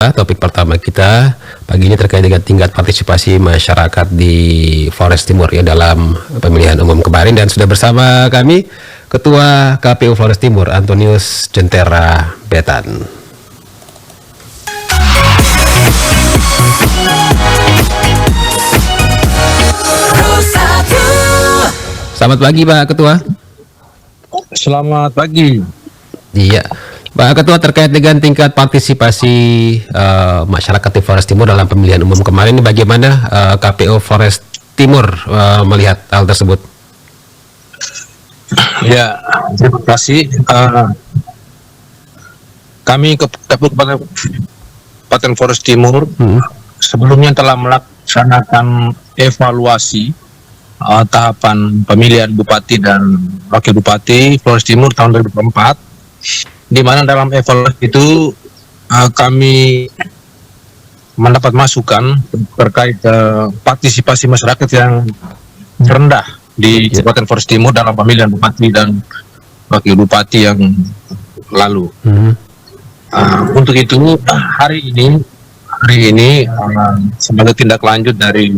Topik pertama kita pagi ini terkait dengan tingkat partisipasi masyarakat di Flores Timur ya dalam pemilihan umum kemarin, dan sudah bersama kami Ketua KPU Flores Timur Antonius Jentera Betan. Selamat pagi Pak Ketua. Selamat pagi. Iya, Pak Ketua, terkait dengan tingkat partisipasi masyarakat di Flores Timur dalam pemilihan umum kemarin ini, bagaimana KPU Flores Timur melihat hal tersebut? Ya, terima kasih. Kami Kabupaten Flores Timur sebelumnya telah melaksanakan evaluasi tahapan pemilihan Bupati dan Wakil Bupati Flores Timur tahun 2004. Di mana dalam evaluasi itu kami mendapat masukan terkait partisipasi masyarakat yang rendah di Kabupaten Flores Timur dalam pemilihan Bupati dan Wakil Bupati yang lalu. Untuk itu hari ini sebagai tindak lanjut dari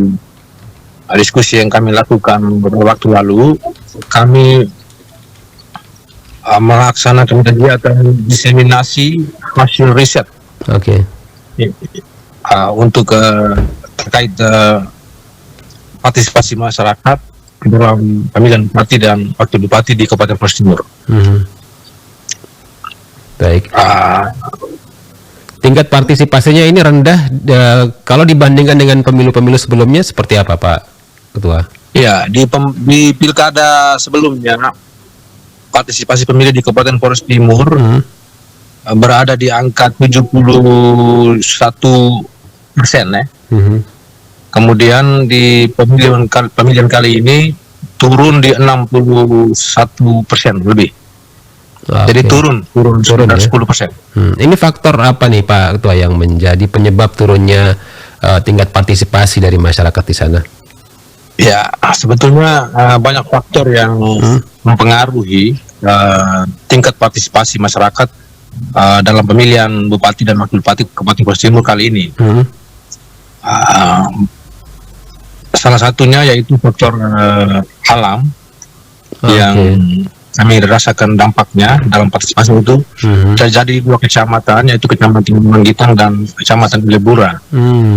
diskusi yang kami lakukan beberapa waktu lalu, kami melaksanakan kegiatan diseminasi hasil riset untuk terkait partisipasi masyarakat dalam pemilihan bupati dan wakil bupati di Kabupaten Flores Timur. Baik. Tingkat partisipasinya ini rendah kalau dibandingkan dengan pemilu-pemilu sebelumnya, seperti apa Pak Ketua? Ya, di pilkada sebelumnya partisipasi pemilih di Kabupaten Flores Timur berada di angka 71% ya. Kemudian di pemilihan kali ini turun di 61% lebih. Jadi turun sekitar 10%. Ini faktor apa nih Pak Ketua yang menjadi penyebab turunnya tingkat partisipasi dari masyarakat di sana? Ya, sebetulnya banyak faktor yang mempengaruhi tingkat partisipasi masyarakat dalam pemilihan Bupati dan Wakil Bupati Kabupaten Flores Timur kali ini. Salah satunya yaitu faktor alam yang kami rasakan dampaknya dalam partisipasi itu. Terjadi dua kecamatan, yaitu Kecamatan Ulanggitang dan Kecamatan Lebura,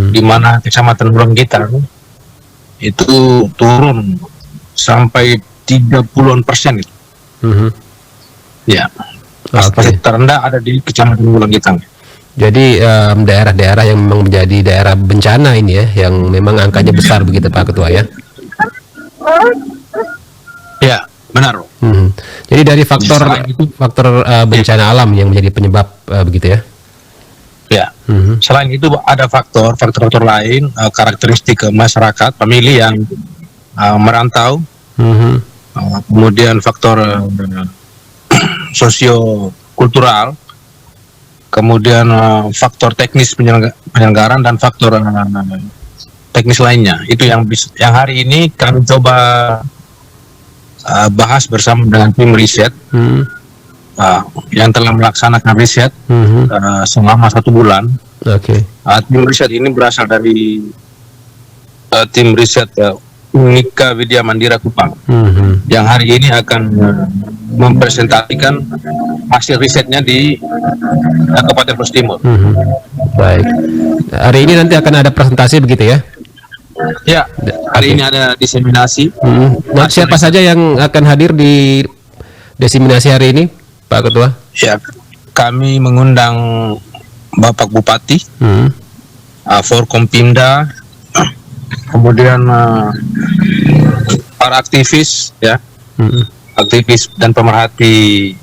di mana Kecamatan Ulanggitang itu turun sampai 30% itu. Ya, partisipasi terendah ada di Kecamatan Ulanggitang. Jadi daerah-daerah yang memang menjadi daerah bencana ini ya, yang memang angkanya besar begitu Pak Ketua ya? Ya, benar. Jadi dari faktor bencana alam yang menjadi penyebab begitu ya? Ya, selain itu ada faktor lain, karakteristik masyarakat pemilih yang merantau, kemudian faktor sosio-kultural, kemudian faktor teknis penyelenggaraan dan faktor teknis lainnya. Itu yang hari ini kami coba bahas bersama dengan tim riset yang telah melaksanakan riset selama 1 bulan. Tim riset ini berasal dari tim riset Unika Widya Mandira Kupang, yang hari ini akan mempresentasikan hasil risetnya di Kabupaten Flores Timur. Baik. Hari ini nanti akan ada presentasi begitu ya? Ya, hari ini ada diseminasi. Nah, siapa saja yang akan hadir di diseminasi hari ini, Pak Ketua? Ya, kami mengundang Bapak Bupati, Forkompimda, kemudian para aktivis ya, aktivis dan pemerhati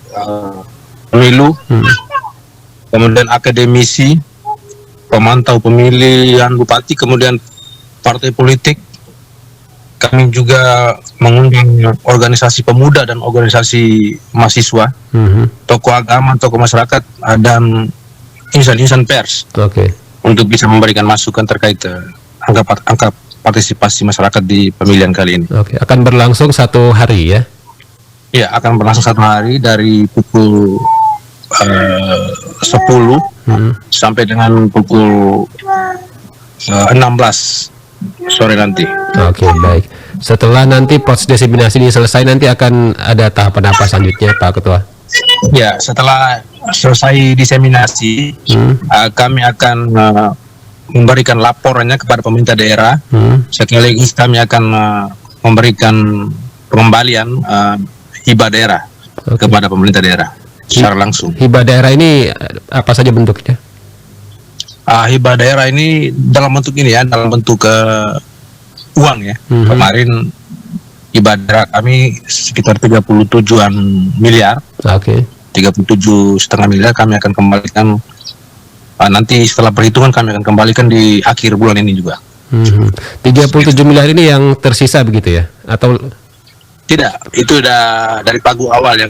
pemilu, kemudian akademisi, pemantau pemilihan bupati, kemudian partai politik. Kami juga mengundang organisasi pemuda dan organisasi mahasiswa, tokoh agama, tokoh masyarakat, dan insan-insan pers, untuk bisa memberikan masukan terkait angka partisipasi masyarakat di pemilihan kali ini. Akan berlangsung 1 hari ya? Ya, akan berlangsung 1 hari dari pukul 10 sampai dengan pukul 16 sore nanti. Oke, baik. Setelah nanti proses diseminasi ini selesai, nanti akan ada tahapan apa selanjutnya, Pak Ketua? Ya, setelah selesai diseminasi, kami akan memberikan laporannya kepada pemerintah daerah. Sekaligus kami akan memberikan pengembalian hibah daerah kepada pemerintah daerah secara langsung. Hibah daerah ini apa saja bentuknya? Hibah daerah ini dalam bentuk ini ya, dalam bentuk uang ya. Kemarin hibah daerah kami sekitar 37-an miliar. Oke. 37,5 miliar kami akan kembalikan nanti setelah perhitungan, kami akan kembalikan di akhir bulan ini juga. 37 miliar ini yang tersisa begitu ya? Atau tidak, itu udah dari pagu awal yang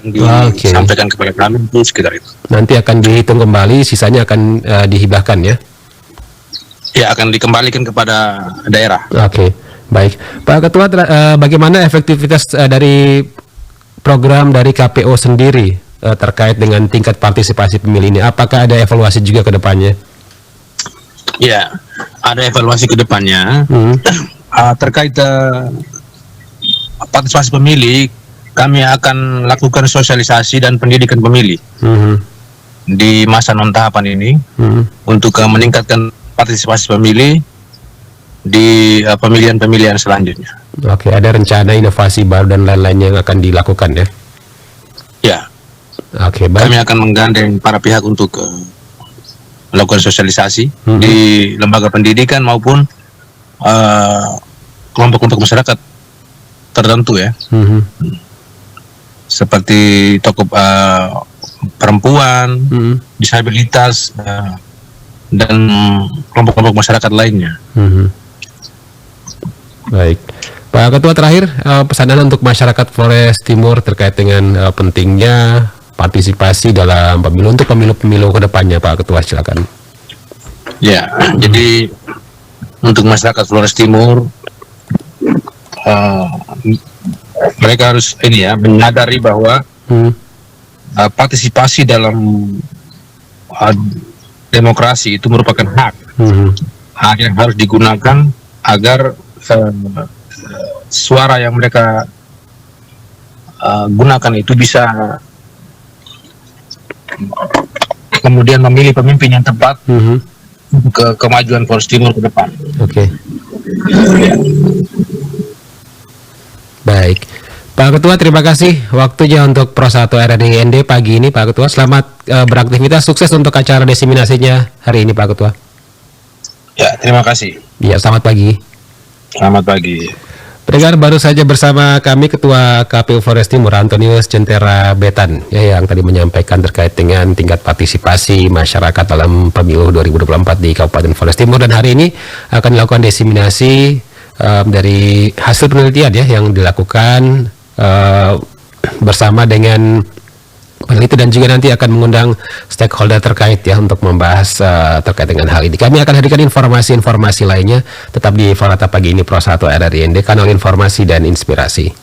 disampaikan kepada kami itu sekitar itu. Nanti akan dihitung kembali, sisanya akan dihibahkan ya? Ya, akan dikembalikan kepada daerah. Oke, baik. Pak Ketua, bagaimana efektivitas dari program dari KPO sendiri terkait dengan tingkat partisipasi pemilih ini? Apakah ada evaluasi juga ke depannya? Ya, ada evaluasi ke depannya. Terkait partisipasi pemilih, kami akan lakukan sosialisasi dan pendidikan pemilih di masa non tahapan ini untuk meningkatkan partisipasi pemilih di pemilihan-pemilihan selanjutnya. Oke, ada rencana inovasi baru dan lain-lain yang akan dilakukan ya? Ya. Oke, baik. Kami akan menggandeng para pihak untuk melakukan sosialisasi di lembaga pendidikan maupun kelompok-kelompok masyarakat tertentu ya, seperti tokoh perempuan, disabilitas, dan kelompok-kelompok masyarakat lainnya. Baik, Pak Ketua, terakhir pesanan untuk masyarakat Flores Timur terkait dengan pentingnya partisipasi dalam pemilu untuk pemilu-pemilu kedepannya, Pak Ketua, silakan. Ya, jadi untuk masyarakat Flores Timur, mereka harus ini ya, menyadari bahwa partisipasi dalam demokrasi itu merupakan hak, hak yang harus digunakan agar suara yang mereka gunakan itu bisa kemudian memilih pemimpin yang tepat ke kemajuan Flores Timur ke depan. Oke. Baik, Pak Ketua, terima kasih waktunya untuk Pro 1 RRI IND pagi ini, Pak Ketua. Selamat beraktivitas, sukses untuk acara diseminasinya hari ini, Pak Ketua. Ya, terima kasih. Ya, selamat pagi. Selamat pagi. Pendengar, baru saja bersama kami Ketua KPU Flores Timur Antonius Centera Betan ya, yang tadi menyampaikan terkait dengan tingkat partisipasi masyarakat dalam pemilu 2024 di Kabupaten Flores Timur, dan hari ini akan dilakukan diseminasi dari hasil penelitian ya yang dilakukan bersama dengan peneliti, dan juga nanti akan mengundang stakeholder terkait ya untuk membahas terkait dengan hal ini. Kami akan hadirkan informasi-informasi lainnya tetap di Forata Pagi ini Pro 1 RRI IND, kanal informasi dan inspirasi.